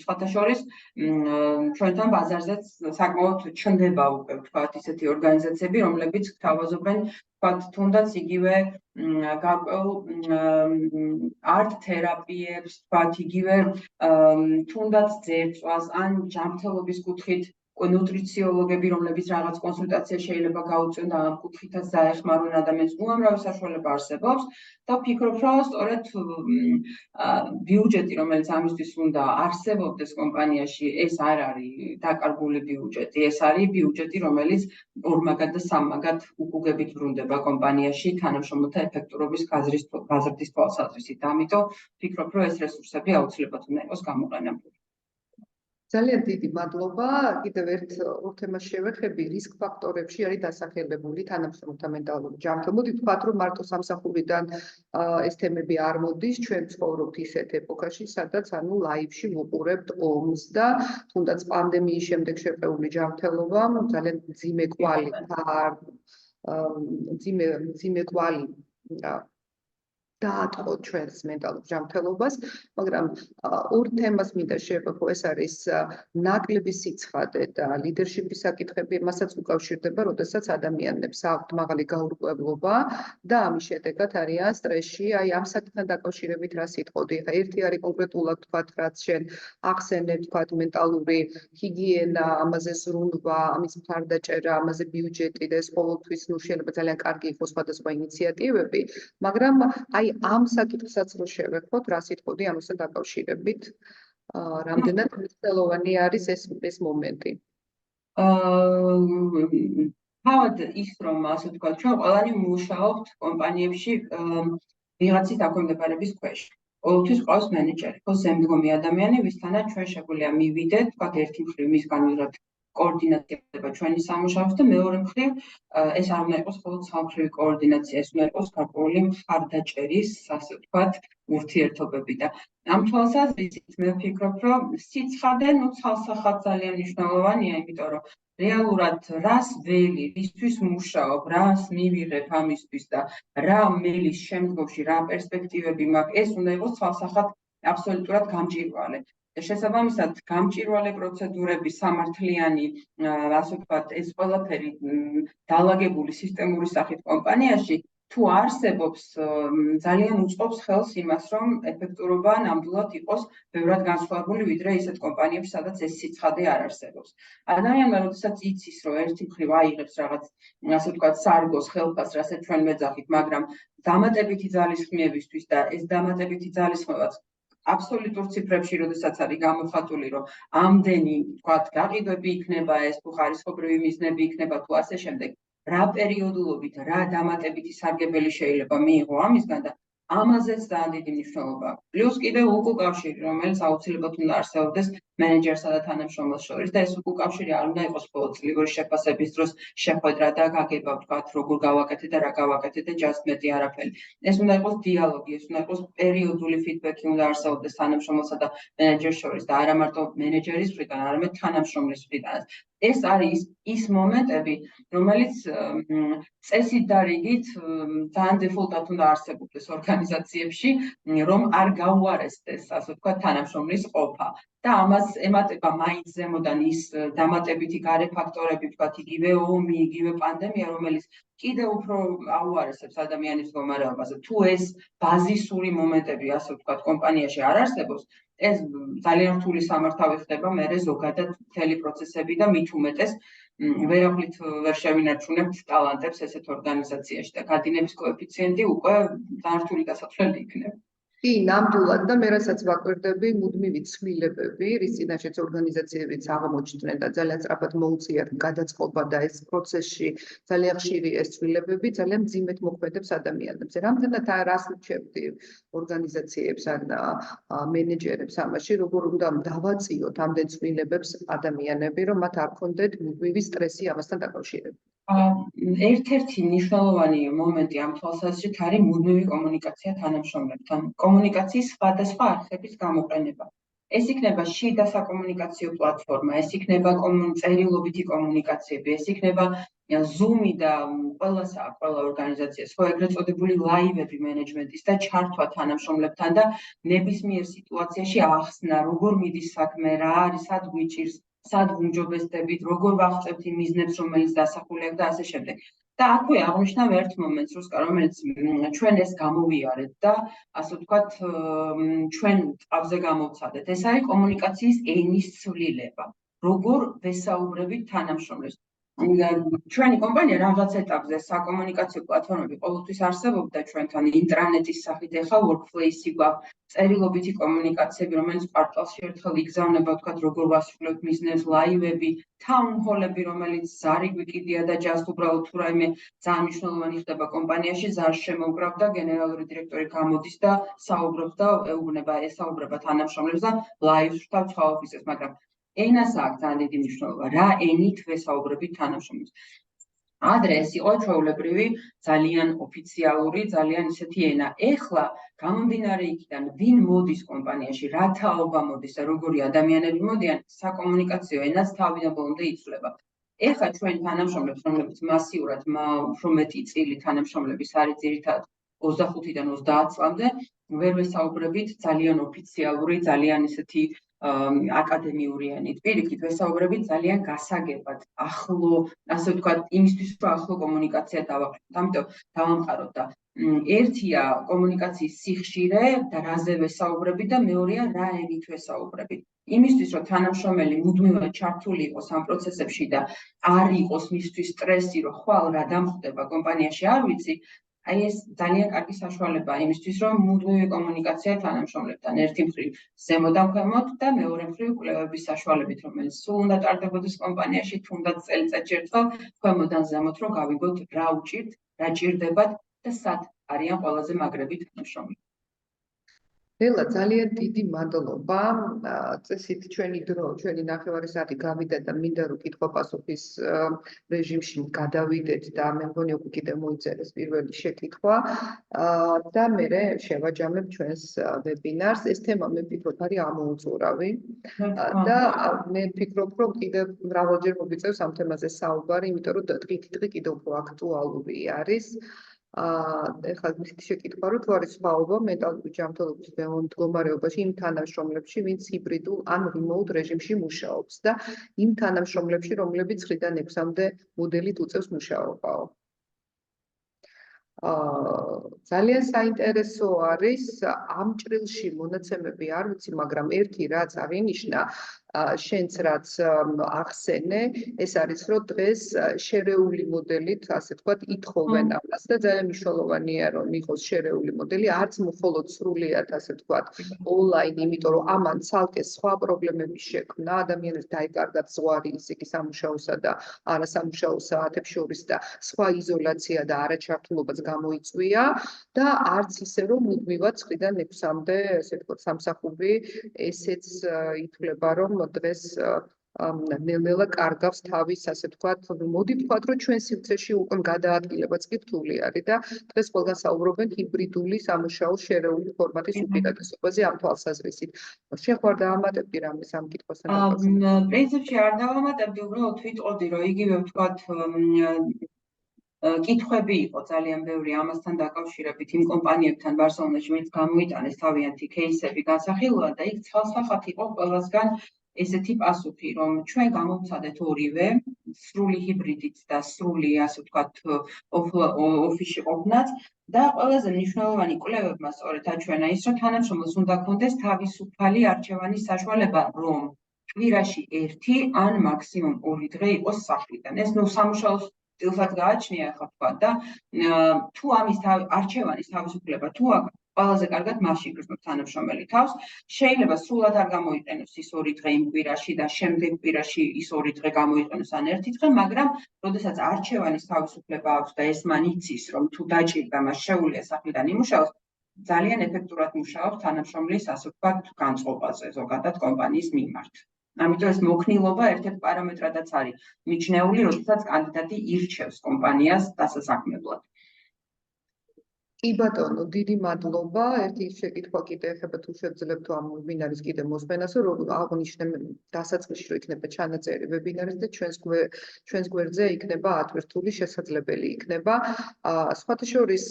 Speaker 2: სხვათა შორის ჩვენთან ბაზარზეც საკმაოდ ჩნდება უკვე თქვათ ისეთი ორგანიზაციები, რომლებიც გთავაზობენ თქვათ თუნდაც იგივე გარკვეულ არტ თერაპიებს, თქვათ იგივე თუნდაც ძერწვას ან ჯანმრთელობის კუთხით ნუტრიციოლოგები, რომლებიც რაღაც კონსულტაცია შეიძლება გაუწიონ და ამ კუთხითაც დაეხმარონ ადამიანს, უამრავი საშუალება არსებობს და ვფიქრობ, რომ სწორედ ბიუჯეტი, რომელიც ამისთვის უნდა არსებობდეს კომპანიაში, ეს არ არის დაკარგული ბიუჯეტი, ეს არის ბიუჯეტი, რომელიც ორმაგად და სამმაგად უკუგებით ბრუნდება კომპანიაში თანამშრომელთა ეფექტურობის გაზრდის თვალსაზრისით. ამიტომ ვფიქრობ, რომ ეს რესურსები აუცილებლად უნდა იყოს გამოყენებული.
Speaker 1: ძალიან დიდი მადლობა. კიდევ ერთ თემას შევეხები, რისკ ფაქტორებში არის დასახელებული თანამშრომელთა მენტალური ჯანმრთელობა. მოდი ვთქვათ, რომ მარტო სამსახურიდან ეს თემები არ მოდის, ჩვენ ცხოვრობთ ისეთ ეპოქაში, სადაც ანუ ლაივში ვუყურებთ ომს და თუნდაც პანდემიის შემდეგ შეყეული ჯანმრთელობა ძალიან მძიმე კვალი დაატყო ჩვენს მენტალურ ჯანმრთელობას, მაგრამ ორ თემას მინდა შევეხო, ეს არის ნაკლები სიცხადე და ლიდერშიპის საკითხები, მასაც უკავშირდება, როდესაც ადამიანებს აქვთ მაღალი გაურკვევლობა და ამის შედეგად არიან სტრესში. აი ამ საკითხთან დაკავშირებით რა სიტყოდი? ხა ერთი არის კონკრეტულად თქვათ, რაც შენ ახსენებ, თქვათ მენტალური ჰიგიენა, ამაზე ზრუნვა, ამის მხარდაჭერა, ამაზე ბიუჯეტი და ეს ყოველთვის შეიძლება ძალიან კარგი იყოს სხვადასხვა ინიციატივები, მაგრამ აი ამ საკითხსაც რო შევეხოთ, რა სიტყოდი ამასთან დაკავშირებით, რამდენად მნიშვნელოვანი არის ეს მომენტი?
Speaker 2: თავად ის რომ ასე ვთქვათ, ჩვენ ყველანი მუშაობთ კომპანიებში ვიღაცის დაქვემდებარების ქვეშ. ყოველთვის ყავს მენეჯერი, ხო ზემდგომი ადამიანი, ვისთანაც ჩვენ შეგვიძლია მივიდეთ, თქვათ ერთი მხრივ მისგან ვიღოთ კოორდინაცია ხდება ჩვენი სამუშაოს და მეორე მხრივ ეს არ უნდა იყოს მხოლოდ სამმხრივი კოორდინაცია, ეს უნდა იყოს გარკვეული მხარდაჭერის, ასე ვთქვათ, ურთიერთობები და ამ თვალსაზრისით მე ვფიქრობ, რომ სიცხადე ცალსახად ძალიან მნიშვნელოვანია, იმიტომ რომ რეალურად რას ველი, რისთვის მუშაობ, რას მივიღებ ამისთვის და რა მელის შემდგომში, რა პერსპექტივები მაქვს, ეს უნდა იყოს ცალსახად აბსოლუტურად გამჭვირვალე. შესაბამისად, გამჭვირვალე პროცედურები, სამართლიანი, ასე ვთქვათ, ეს ყველაფერი დალაგებული სისტემური სახით კომპანიაში თუ არსებობს, ძალიან უწყობს ხელს იმას, რომ ეფექტურობა ნამდვილად იყოს ბევრად განსხვავებული, ვიდრე ისეთ კომპანიებში, სადაც ეს სიცხადე არ არსებობს. ადამიანმა როდესაც იცის, რომ ერთი მხრივ აიღებს რაღაც, ასე ვთქვათ, სარგოს, ხელფას, რასაც ჩვენ მეძახით, მაგრამ დამატებითი ძალისხმევისთვის და ეს დამატებითი ძალისხმევაც აბსოლუტურ ციფრებში, როდესაც არის გამოხატული, რომ ამდენი, თქვათ, გაყიდვები იქნება, ეს თუ ხარისხობრივი მიზნები იქნება, თუ ასე შემდეგ, რა პერიოდულობით, რა დამატებითი სარგებელი შეიძლება მიიღო ამისგან და ამაზეც ძალიან დიდი მნიშვნელობა აქვს. პლუს კიდევ უკავშირი, რომელიც აუცილებლად უნდა არსებობდეს მენეჯერსა და თანამშრომელს შორის და ეს უკავშირი არ უნდა იყოს მხოლოდ წლიური შეფასების დროს შეხვედრა და გაგება ვთქვათ როგორ გავაკეთე და რა გავაკეთე და just მეტი არაფერი. ეს უნდა იყოს დიალოგი, ეს უნდა იყოს პერიოდული ფიდბექი უნდა არსებობდეს თანამშრომელსა და მენეჯერს შორის და არა მარტო მენეჯერის მხრიდან, არამედ თანამშრომლის მხრიდანაც. ეს არის ის მომენტები, რომელიც წესით და რიგით ძალიან დეფოლტად უნდა არსებობდეს ორგანიზაციებში, რომ არ გაუარესდეს, ასე ვთქვათ, თანამშრომლის ყოფა. და ამას ემატება მაინც ზემოდან ის დამატებითი გარე ფაქტორები, ვთქვათ, იგივე ომი, იგივე პანდემია, რომელიც კიდევ უფრო აუარესებს ადამიანის მდგომარეობაზე. თუ ეს ბაზისური მომენტები, ასე ვთქვათ, კომპანიაში არ არსებობს, ეს ძალიან რთული სამართავი ხდება მერე ზოგადად მთელი პროცესები და მით უმეტეს ვერაფრით ვერ შევინარჩუნებთ ტალანტებს ესეთ ორგანიზაციაში და გადინების კოეფიციენტი უკვე ძალიან რთული გასათვლელი იქნება.
Speaker 1: კი, ნამდვილად და მე რასაც ვაკვირდები, მუდმივი ცვლილებები, რის წინაშეც ორგანიზაციებიც აღმოჩნდნენ და ძალიან სწრაფად მოუწიათ გადაწყობა და ეს პროცესში ძალიან ხშირი ეს ცვლილებები ძალიან მძიმედ მოქმედებს ადამიანებს. რამდენად რას უჩვენებდი ორგანიზაციებს ან მენეჯერებს ამაში, როგორ უნდა დავაწიოთ ამდენ ცვლილებებს ადამიანები, რომ მათ არ ქონდეთ მუდმივი სტრესი ამასთან დაკავშირებით.
Speaker 2: ერთ-ერთი მნიშვნელოვანი მომენტი ამ თვალსაზრისით არის მუდმივი კომუნიკაცია თანამშრომლებთან. კომუნიკაციის სხვადასხვა არხების გამოყენება. ეს იქნება შიდა საკომუნიკაციო პლატფორმა, ეს იქნება წერილობითი კომუნიკაციები, ეს იქნება Zoom-ი და ყველა ორგანიზაციას, ხო ეგრეთ წოდებული ლაივები მენეჯმენტის და ჩართვა თანამშრომლებთან და ნებისმიერ სიტუაციაში ახსნა, როგორ მიდის საქმე, რა არის, სად გვიჭირს, სად ვუმჯობესდებით, როგორ ვაღწევთ იმ მიზნებს, რომელიც დასახულია და ასე შემდეგ. და აქვე აღნიშნავ ერთ მომენტს, რომელიც ჩვენ ეს გამოვიარეთ და ასე ვთქვათ, ჩვენ ტყავზე გამოვცადეთ. ეს არის კომუნიკაციის ენის ცვლილება. როგორ ვესაუბრებით თანამშრომლებს. ჩვენი კომპანია რაღაც ეტაპზე საკომუნიკაციო პლატფორმები ყოველთვის არსებობდა ჩვენთან ინტრანეტის სახით, ეხლა workplace-ი გვაქვს, წერილობითი კომუნიკაციები, რომელიც კვარტალში ერთხელ იგზავნება, ვთქვათ, როგორ ვასრულებთ მიზნებს, ლაივები, town hall-ები, რომელიც ზარი გვიკიდია და just უბრალოდ თუ რაიმე ძალიან მნიშვნელოვანი ხდება კომპანიაში, ზარს შემოუკრავ და გენერალური დირექტორი გამოდის და საუბრობს და ესაუბრება თანამშრომლებს და ლაივს ვრთავ სხვა ოფისებს, მაგრამ ენას აქვს ძალიან დიდი მნიშვნელობა, რა ენით ვესაუბრებით თანამშრომლებს. ადრე ეს იყო ჩვეულებრივი, ძალიან ოფიციალური, ძალიან ისეთი ენა. ეხლა გამომდინარე იქიდან, ვინ მოდის კომპანიაში, რა თაობა მოდის და როგორი ადამიანები მოდიან, საკომუნიკაციო ენაც თავიდან ბოლომდე იცვლება. ეხლა ჩვენ თანამშრომლებს, რომლებიც მასიურად უფრო მეტი წილი თანამშრომლების არის ძირითადად 25-დან 30 წლამდე, ვერ ვესაუბრებით ძალიან ოფიციალური, ძალიან ისეთი აკადემიური ენით. პირიქით ვესაუბრებით ძალიან გასაგებად, ახლო, ასე ვთქვათ, იმისთვის, რომ ახლო კომუნიკაცია დავაყენოთ. ამიტომ დავამყაროთ და ერთია კომუნიკაციის სიხშირე და რაზე ვესაუბრებით და მეორეა რა ენით ვესაუბრებით. იმისთვის, რომ თანამშრომელი მუდმივად ჩართული იყოს ამ პროცესებში და არ იყოს მისთვის სტრესი, რომ ხვალ რა დამხდება კომპანიაში არ ვიცი, აი ეს ძალიან კარგი საშუალებაა იმისთვის, რომ მუდმივი კომუნიკაცია თანამშრომლებთან ერთი მხრივ ზემოდან ქვემოთ და მეორე მხრივ კვლევების საშუალებით, რომელიც სულ უნდა ტარდებოდეს კომპანიაში, თუნდაც წელიწადში ერთხელ ქვემოდან ზემოთ, რომ გავიგოთ რა უჭირთ, რა ჭირდებათ და სად არიან ყველაზე მაგრები თანამშრომლები.
Speaker 1: ნელა, ძალიან დიდი მადლობა. წესით ჩვენი დრო, ჩვენი ნახევარი საათი გავიდა და მინდა რომ კითხვა-პასუხის რეჟიმში გადავიდეთ და მე მგონი უკვე კიდევ მოიწერეს პირველი შეკითხვა და მე შევაჯამებ ჩვენს ვებინარს. ეს თემა მე ვფიქრობ არის ამოუწურავი და მე ვფიქრობ რომ კიდევ მრავალჯერ მოგიწევს ამ თემაზე საუბარი, იმიტომ რომ დღითიდღე კიდევ უფრო აქტუალური არის. ეხლა მითითი შეკითხვა რომ თუ არის სხვაობა მენტალური ჯანმრთელობის მდგომარეობაში იმ თანამშრომლებში, ვინც ჰიბრიდულ ან remote რეჟიმში მუშაობს და იმ თანამშრომლებში, რომლებიც 9-დან 6-მდე მოდელით უწევს მუშაობაო. ძალიან საინტერესო არის ამ ჭრილში მონაცემები არ ვიცი, მაგრამ ერთი რაც აღინიშნა, შენც რაც ახსენე, ეს არის რომ დღეს შერეული მოდელით, ასე ვთქვათ, ითხოვენ ამას და ძალიან მნიშვნელოვანია რომ იყოს შერეული მოდელი, არც მხოლოდ სრულიად, ასე ვთქვათ, ონლაინ, იმიტომ რომ ამან ცალკე სხვა პრობლემების შექმნა, ადამიანებს დაიკარგათ ზღვარი, ისე კი სამუშაოსა და არასამუშაო საათებს შორის და სხვა იზოლაცია და არაჩართულობაც გამოიწვია და არც ისე რომ მუდმივად 9-დან 6-მდე, ასე ვთქვათ, სამსახური ესეც ითვლება რომ დღეს ნელ-ნელა კარგავს თავის, ასე ვთქვათ, მოდი ვთქვათ, რომ ჩვენ სივრცეში უკვე გადაადგილებაც კი რთული არის და დღეს ყველგან საუბრობენ ჰიბრიდული სამუშაო შერეული ფორმატის უპირატესობაზე ამ თვალსაზრისით. შეხვარ დაამატებდი რამეს ამ კითხვასთან დაკავშირებით?
Speaker 2: პრინციპში არ დავამატებდი, უბრალოდ ვიტყოდი, რომ იგივე ვთქვათ კითხვები იყო ძალიან ბევრი ამასთან დაკავშირებით იმ კომპანიებთან ბარსელონაში, ვინც გამოიტანეს თავიანთი кейსები განსახილვად და იქ ცალსახად იყო ყველასგან ესეთი პასუხი, რომ ჩვენ გამოვცადეთ ორივე, სრული ჰიბრიდით და სრული, ასე ვთქვათ, ოფისში ყოფნაც და ყველაზე მნიშვნელოვანი კვლევებმა სწორედ აჩვენა ის, რომ თანამშრომელს უნდა ქონდეს თავისუფალი არჩევანის საშუალება, რომ კვირაში 1 ან მაქსიმუმ 2 დღე იყოს სახლიდან. ეს სამუშაოს სტილსაც გააჩნია ახლა თქვა და თუ ამის არჩევანის თავისუფლება თუ აქვს, ყველაზე კარგად მასში გრძნობს თანამშრომელი თავს. შეიძლება სრულად არ გამოიყენოს ის 2 დღე იმ კვირაში და შემდეგ კვირაში ის 2 დღე გამოიყენოს ან 1 დღე, მაგრამ როდესაც არჩევანის თავისუფლება აქვს და ეს მან იცის, რომ თუ დაჭირდა მას შეუძლია სახლიდან იმუშაოს, ძალიან ეფექტურად მუშაობს თანამშრომლის, ასე ვთქვათ, განწყობაზე ზოგადად კომპანიის მიმართ. ამიტომ ეს მოქნილობა ერთ-ერთ პარამეტრადაც არის მიჩნეული, როდესაც კანდიდატი ირჩევს კომპანიას დასასაქმებლად.
Speaker 1: კი ბატონო, დიდი მადლობა. ერთი შეკითხვა კიდე ეხება თუ შეგძლებთ ამ ვებინარის კიდე მოსმენასო, რომ აღნიშნე დასაწყისში რომ იქნება ჩანაწერი ვებინარის და ჩვენს გვერდზე იქნება ატვირთული შესაძლებელი იქნება. სხვათა შორის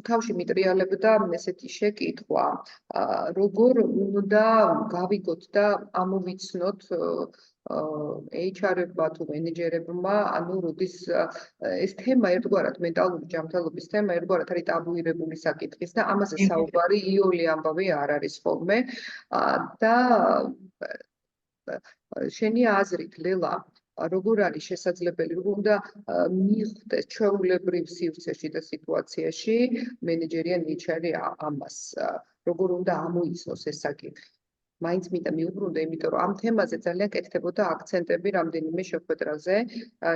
Speaker 1: თავში მიტრიალებდა ესეთი შეკითხვა, როგორ უნდა გავიგოთ და ამოვიცნოთ HR-ებმა თუ მენეჯერებმა, ანუ როდის ეს თემა ერთგვარად მენტალური ჯანმრთელობის თემა ერთგვარად არის ტაბუირებული საკითხის და ამაზე საუბარი იოლი ამბავი არ არის ხოლმე და შენი აზრით ლელა როგორ არის შესაძლებელი რომ უნდა მიხვდეს ჩვეულებრივ სივრცეში და სიტუაციაში მენეჯერი ან HR-ი ამას როგორ უნდა ამოიცნოს ეს საკითხი მაინც მინდა მიუბრუნდე, იმიტომ რომ ამ თემაზე ძალიან კეთდებოდა აქცენტები რამდენიმე შეხვედრაზე,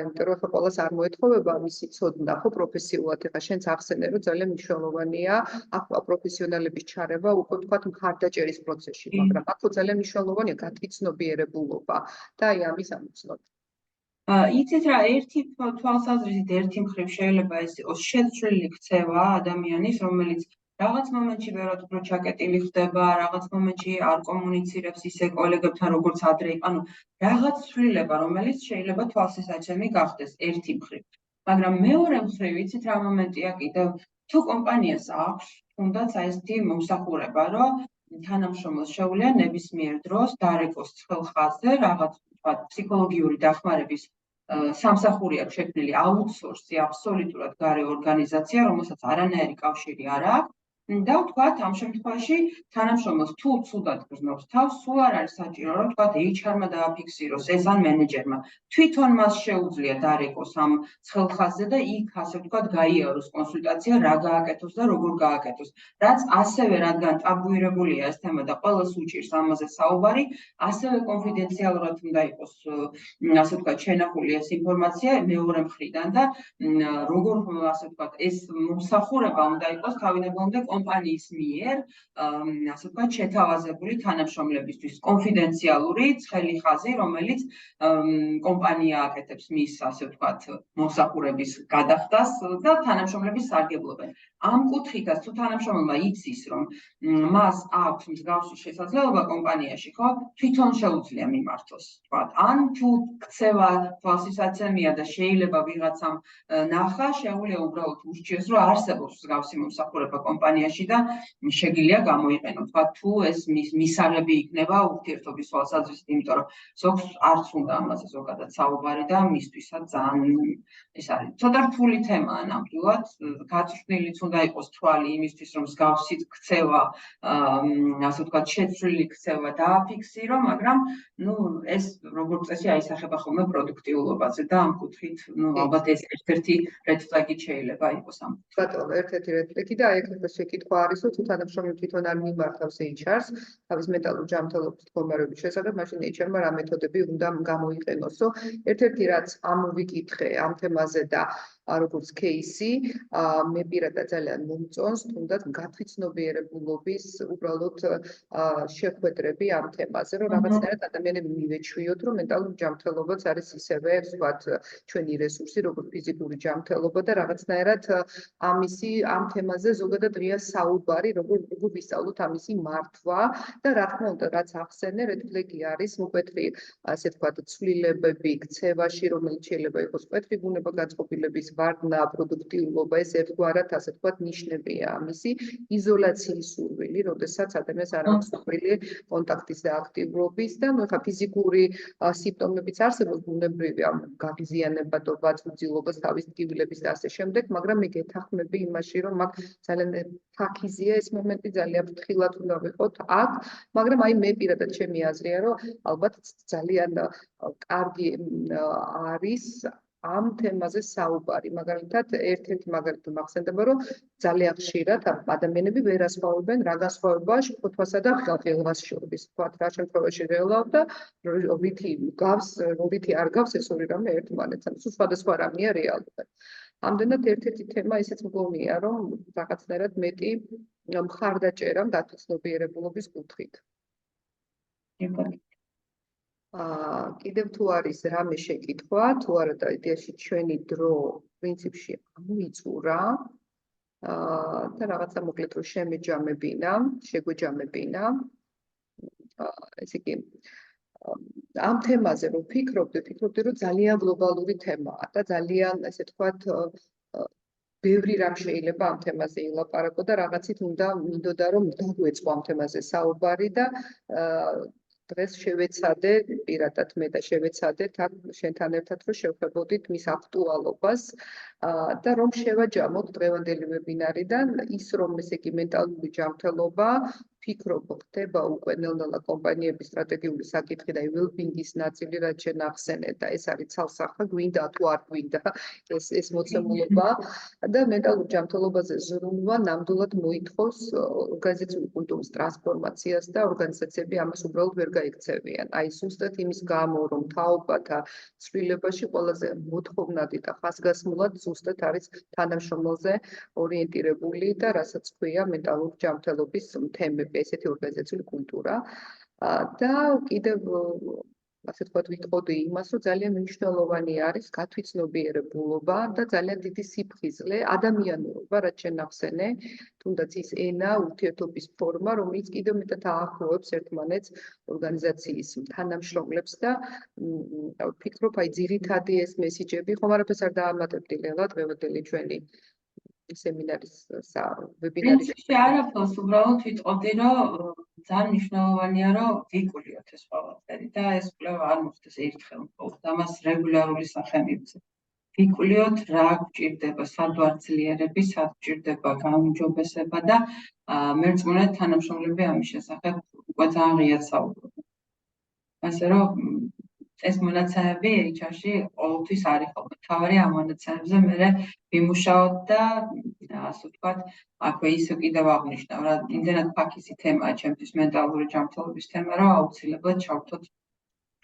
Speaker 1: იმიტომ რომ ახლა ყველას არ მოეთხოვება მისი ცოდნა, ხო პროფესიულად, ახლა შენც ახსენე, რომ ძალიან მნიშვნელოვანია აქ პროფესიონალების ჩარევა, უკვე ვთქვათ, მხარდაჭერის პროცესში, მაგრამ აქ ძალიან მნიშვნელოვანია გათვითცნობიერებულობა და აი ამის ამოცნობა.
Speaker 2: იცით რა, ერთი თვალსაზრისით ერთი მხრივ შეიძლება ეს იყოს შეცვლილი ქცევა ადამიანის, რომელიც რაღაც მომენტში ვერად უფრო ჩაკეტილი ხდება, რაღაც მომენტში არ კომუნიცირებს ისე კოლეგებთან, როგორც ადრე იყო, ანუ რაღაც ცვლილება, რომელიც შეიძლება თვალსაჩინო გახდეს ერთი მხრივ. მაგრამ მეორე მხრივ, იცით რა მომენტია კიდევ, თუ კომპანიას აქვს, თუნდაც ესეთი მომსახურება, რომ თანამშრომელს შეუძლია ნებისმიერ დროს დარეკოს ცხელ ხაზზე რაღაც ფსიქოლოგიური დახმარების სამსახური აქვს შექმნილი აუთსორსი, აბსოლუტურად გარე ორგანიზაცია, რომელსაც არანაირი კავშირი არ აქვს. და ვთქვათ, ამ შემთხვევაში თანამშრომელს თუ ცუდად გრძნობს თავს, სულ არ არის საჭირო, რომ ვთქვათ, HR-მა დააფიქსიროს ეს ან მენეჯერმა. თვითონ მას შეუძლია დარეკოს ამ ცხელ ხაზზე და იქ, ასე ვთქვათ, გაიაროს კონსულტაცია, რა გააკეთოს და როგორ გააკეთოს. რაც ასევე, რადგან ტაბუირებულია ეს თემა და ყველას უჭირს ამაზე საუბარი, ასევე კონფიდენციალურად უნდა იყოს, ასე ვთქვათ, შენახული ეს ინფორმაცია მეორე მხრიდან და როგორ, ასე ვთქვათ, ეს მომსახურება უნდა იყოს თავიდანვე კომპანიის მიერ, ასე ვთქვათ, შეთავაზებული თანამშრომლებისთვის კონფიდენციალური ცხელი ხაზი, რომელიც კომპანია აკეთებს მის, ასე ვთქვათ, მომსახურების გადახდას და თანამშრომლების სარგებლობენ. ამ კუთხითაც თუ თანამშრომელმა იცის, რომ მას აქვს მსგავსი შესაძლებლობა კომპანიაში, ხო, თვითონ შეუძლია მიმართოს, ვთქვათ. ან თუ ქცევა თვალსისაცემია და შეიძლება ვიღაცამ ნახა, შეუძლია უბრალოდ ურჩიოს, რომ არსებობს მსგავსი მომსახურება კომპანიაში და შეგიძლია გამოიყენო. თქვა თუ ეს მისაღები იქნება ურთიერთობის თვალსაზრისით, იმიტომ რომ ზოგს არც უნდა ამაზე ზოგადად საუბარი და მისთვისაც ძალიან ეს არის. ცოტა რთული თემაა ნამდვილად, გაწვრთნილიც უნდა იყოს თვალი იმისთვის, რომ მსგავსი ქცევა, ასე ვთქვათ, შეცვლილი ქცევა დააფიქსირო, მაგრამ ეს როგორც წესი აისახება ხოლმე პროდუქტიულობაზე და ამ კუთხით, ალბათ ეს ერთ-ერთი red flag-ი შეიძლება იყოს ამ.
Speaker 1: ბატონო, ერთ-ერთი red flag-ი და აი ეს შეკითხვა არის, რომ თუ თანამშრომელი თვითონ არ მიმართავს HR-ს თავის მენტალურ ჯანმრთელობის მდგომარეობის შესახებ, მაშინ HR-მა რა მეთოდები უნდა გამოიყენოსო. ერთ-ერთი რაც ამოვიკითხე ამ თემაზე და როგორც кейსი, მე პირადად ძალიან მომწონს, თუნდაც გათვითცნობიერებულობის უბრალოდ შეხვედრები ამ თემაზე, რომ რაღაცნაირად ადამიანები მივეჩვიოთ, რომ მენტალური ჯანმრთელობაც არის ისევე, ვთქვათ, ჩვენი რესურსი, როგორც ფიზიკური ჯანმრთელობა და რაღაცნაირად ამ თემაზე ზოგადად ღია საუბარი, როგორ ვისწავლოთ ამისი მართვა და რა თქმა უნდა, რაც ახსენე, რედ ფლეგი არის მკვეთრი, ასე ვთქვათ, ცვლილებები ქცევაში, რომელიც შეიძლება იყოს მკვეთრი ბუნება გაწყობილების ვარდნა, პროდუქტიულობა, ეს ერთგვარად, ასე ვთქვათ, ნიშნებია ამისი იზოლაციის სურვილი, როდესაც ადამიანს არ აქვს სურვილი კონტაქტის და აქტიურობის და ნუ ხა ფიზიკური სიმპტომებიც არსებობს, ბუნებრივია, გაღიზიანებადობა, წუძილობა, თავის ტკივილების და ასე შემდეგ, მაგრამ მე გეთანხმები იმაში, რომ აქ ძალიან ფაქიზია ეს მომენტი, ძალიან ფრთხილად უნდა ვიყოთ აქ, მაგრამ აი მე პირადად ჩემი აზრია, რომ ალბათ ძალიან კარგი არის ამ თემაზე საუბარი, მაგალითად, ერთ-ერთი მაგალითი მახსენდება, რომ ძალიან ხშირად ადამიანები ვერ ასხვავებენ რა გასხვავება შფოთვასა და ღელვას შორის. ვთქვათ, რა შემთხვევაში ღელავ და რითი არ გავს ეს ორი რამე ერთმანეთს. ანუ სხვადასხვა რამეა რეალურად. ამდენად ერთ-ერთი თემა ისეც მგონია, რომ რაღაცნაირად მეტი მხარდაჭერა გათვითცნობიერებულობის კუთხით. კიდევ თუ არის რამე შეკითხვა, თუ არა და იდეაში ჩვენი დრო პრინციპში ამოიწურა და რაღაცა მოკლედ რომ შეგვეჯამებინა. ესე იგი ამ თემაზე რომ ვფიქრობდი, რომ ძალიან გლობალური თემაა და ძალიან, ესე ვთქვათ, ბევრი რამ შეიძლება ამ თემაზე ილაპარაკო და რაღაცით უნდა მინდოდა რომ დაგვეწყო ამ თემაზე საუბარი და დღეს შევეცადე, პირადად მე და შევეცადეთ აქ შენთან ერთად რომ შევხვებოდით მის აქტუალობას და რომ შევაჯამოთ დღევანდელი ვებინარიდან ის რომ ესე იგი მენტალური ჯანმრთელობა ფიქრობ ხდება უკვე ნელ-ნელა კომპანიების სტრატეგიული საკითხი და well-being-ის ნაწილი, რაც შენ ახსენე და ეს არის ცალსახა, გვინდა თუ არ გვინდა ეს მოცემულობა და მენტალურ ჯანმრთელობაზე ზრუნვა ნამდვილად მოითხოვს ორგანიზაციული კულტურის ტრანსფორმაციას და ორგანიზაციები ამას უბრალოდ ვერ გაიქცევიან. აი ზუსტად იმის გამო, რომ თაობათა ცვლილებაში ყველაზე მოთხოვნადი და ხაზგასმულად ზუსტად არის თანამშრომელზე ორიენტირებული და რასაც ქვია მენტალური ჯანმრთელობის თემები. ესეთი ორგანიზაციული კულტურა და კიდევ ასე ვთქვათ ვიტყოდი იმას, რომ ძალიან მნიშვნელოვანი არის გათვითცნობიერებულობა და ძალიან დიდი სიფხიზლე, ადამიანურობა, რაც შენ ახსენე, თუნდაც ის ენა, ურთიერთობის ფორმა, რომელიც კიდევ მეტად აახლოვებს ერთმანეთს ორგანიზაციის თანამშრომლებს და ვფიქრობ, აი ძირითადი ეს მესიჯები, ხომ არაფერს არ დაამატებდი ლელა დღევანდელი ჩვენი სემინარის ვებინარის
Speaker 2: არაფერს უბრალოდ ვიტყოდი, რომ ძალიან მნიშვნელოვანია, რომ ვიკულიოთ ეს ყველაფერი და ეს კვლევა არ მოხდეს ერთხელ მხოლოდ, ამას რეგულარული სახე მივცეთ. ვიკულიოთ რა გვჭირდება, სად ვარ ძლიერები, სად გვჭირდება გაუმჯობესება და მერწმუნედ თანამშრომლები ამის შესახებ უკვე ძალიან ღიად საუბრობენ. ასე რომ ეს მონაცემები HR-ში ყოველთვის არის ხოლმე. თავარი ამ მონაცემებზე მე ვიმუშაოთ და ასე ვთქვათ, აქვე ისე კიდევ აღნიშნავ, რა იმდენად ფაქიზი თემაა ჩემთვის მენტალური ჯანმრთელობის თემა, რომ აუცილებლად ჩავთოთ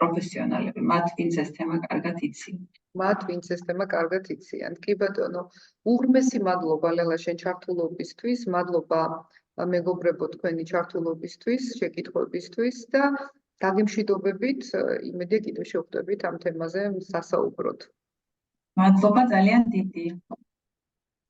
Speaker 2: პროფესიონალები, მათ ვინც ეს თემა კარგად იციან. კი ბატონო, უღრმესი მადლობა ლელა შენ ჩართულობისთვის, მადლობა მეგობრებო თქვენი ჩართულობისთვის, შეკითხვებისთვის და დაგემშვიდობებით, იმედია კიდევ შევხვდებით ამ თემაზე სასაუბროდ. მადლობა ძალიან დიდი.